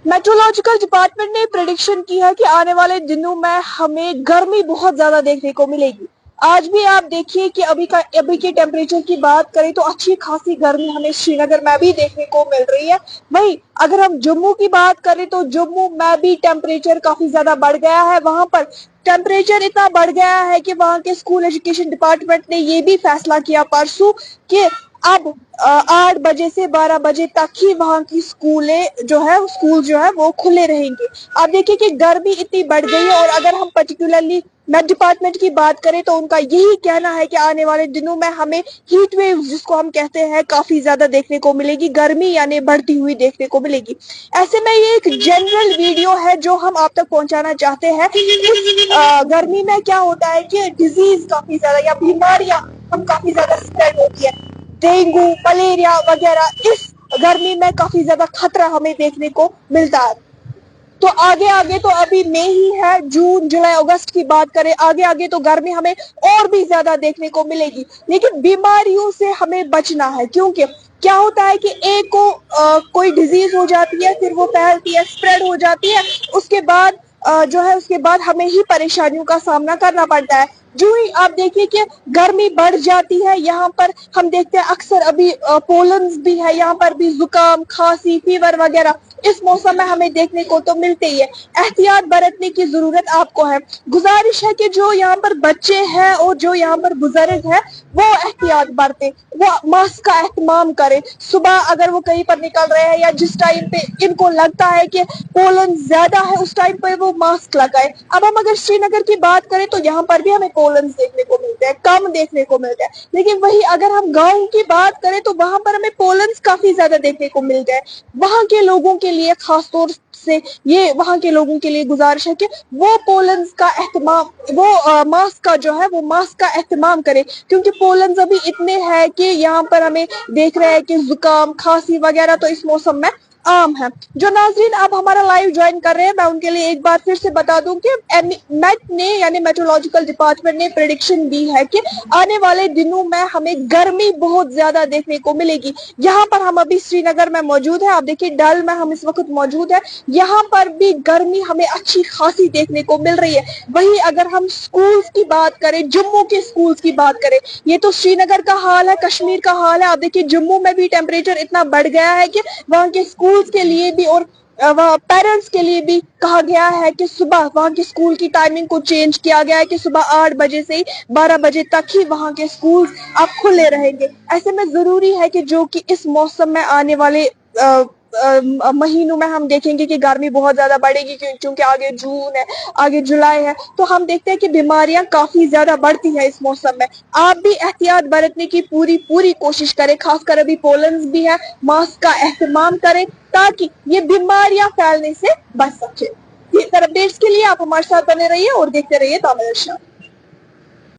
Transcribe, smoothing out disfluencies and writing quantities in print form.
Meteorological department ने prediction की है कि आने वाले दिनों में हमें गर्मी बहुत ज्यादा देखने को मिलेगी। आज भी आप देखिए कि अभी के टेम्परेचर की बात करें तो अच्छी खासी गर्मी हमें श्रीनगर में भी देखने को मिल रही है। वहीं अगर हम जम्मू की बात करें तो जम्मू में भी टेम्परेचर काफी ज्यादा बढ़ गया है। वहां पर टेम्परेचर इतना बढ़ गया है कि वहां के स्कूल एजुकेशन डिपार्टमेंट ने ये भी फैसला किया परसों कि अब 8 बजे से 12 बजे तक ही वहाँ की स्कूल जो है वो खुले रहेंगे। आप देखिए कि गर्मी इतनी बढ़ गई है और अगर हम पर्टिकुलरली मेट डिपार्टमेंट की बात करें तो उनका यही कहना है कि आने वाले दिनों में हमें हीट वेव जिसको हम कहते हैं काफी ज्यादा देखने को मिलेगी, गर्मी यानी बढ़ती हुई देखने को मिलेगी। ऐसे में ये एक जनरल वीडियो है जो हम आप तक पहुंचाना चाहते हैं। इस गर्मी में क्या होता है कि डिजीज काफी ज्यादा या बीमारियां हम काफी ज्यादा स्प्रेड होती है, डेंगू मलेरिया वगैरह इस गर्मी में काफी ज्यादा खतरा हमें देखने को मिलता है। तो आगे आगे तो अभी मई ही है, जून जुलाई अगस्त की बात करें आगे आगे तो गर्मी हमें और भी ज्यादा देखने को मिलेगी। लेकिन बीमारियों से हमें बचना है, क्योंकि क्या होता है कि एक को कोई डिजीज हो जाती है, फिर वो फैलती है, स्प्रेड हो जाती है, उसके बाद उसके बाद हमें ही परेशानियों का सामना करना पड़ता है। जो ही आप देखिए कि गर्मी बढ़ जाती है, यहाँ पर हम देखते हैं अक्सर अभी पोलन्स भी है, यहाँ पर भी जुकाम खांसी फीवर वगैरह इस मौसम में हमें देखने को तो मिलते ही है। एहतियात बरतने की जरूरत आपको है। गुजारिश है कि जो यहाँ पर बच्चे हैं और जो यहाँ पर बुजुर्ग है वो एहतियात बरते, वो मास्क का एहतमाम करे। सुबह अगर वो कहीं पर निकल रहे हैं या जिस टाइम पे इनको लगता है कि पोलन ज्यादा है उस टाइम पे वो मास्क लगाए। अब हम अगर श्रीनगर की बात करें तो यहाँ पर भी हमें पोलन देखने को मिलते हैं, कम देखने को मिलते हैं। लेकिन वही अगर हम गाँव की बात करें तो वहां पर हमें पोलन काफी ज्यादा देखने को मिलते हैं। वहां के लोगों के लिए खास तौर से ये वहां के लोगों के लिए गुजारिश है कि वो पोलन्स का एहतमाम मास्क का एहतमाम करें, क्योंकि पोलन्स अभी इतने हैं कि यहाँ पर हमें देख रहे हैं कि जुकाम खांसी वगैरह तो इस मौसम में आम है। जो नाजरीन आप हमारा लाइव ज्वाइन कर रहे हैं, मैं उनके लिए एक बार फिर से बता दूं कि मेट ने यानी मेट्रोलॉजिकल डिपार्टमेंट ने प्रेडिक्शन दी है कि आने वाले दिनों में हमें गर्मी बहुत ज्यादा देखने को मिलेगी। यहाँ पर हम अभी श्रीनगर में मौजूद है, आप देखिए डल में हम इस वक्त मौजूद है, यहाँ पर भी गर्मी हमें अच्छी खासी देखने को मिल रही है। वही अगर हम स्कूल्स की बात करें, जम्मू के स्कूल्स की बात करें, ये तो श्रीनगर का हाल है, कश्मीर का हाल है। आप देखिए जम्मू में भी टेम्परेचर इतना बढ़ गया है कि वहाँ के स्कूल्स के लिए भी और पेरेंट्स के लिए भी कहा गया है कि सुबह वहाँ के स्कूल की टाइमिंग को चेंज किया गया है कि सुबह 8 बजे से 12 बजे तक ही वहाँ के स्कूल अब खुले रहेंगे। ऐसे में जरूरी है कि जो कि इस मौसम में आने वाले महीनों में हम देखेंगे कि गर्मी बहुत ज्यादा बढ़ेगी, क्योंकि आगे जून है, आगे जुलाई है, तो हम देखते हैं कि बीमारियां काफी ज्यादा बढ़ती है इस मौसम में। आप भी एहतियात बरतने की पूरी कोशिश करें, खासकर अभी पोलन्स भी है, मास्क का एहतमाम करें ताकि ये बीमारियां फैलने से बच सके। इस अपडेट्स के लिए आप हमारे साथ बने रहिए और देखते रहिए तामिल अर्शाद।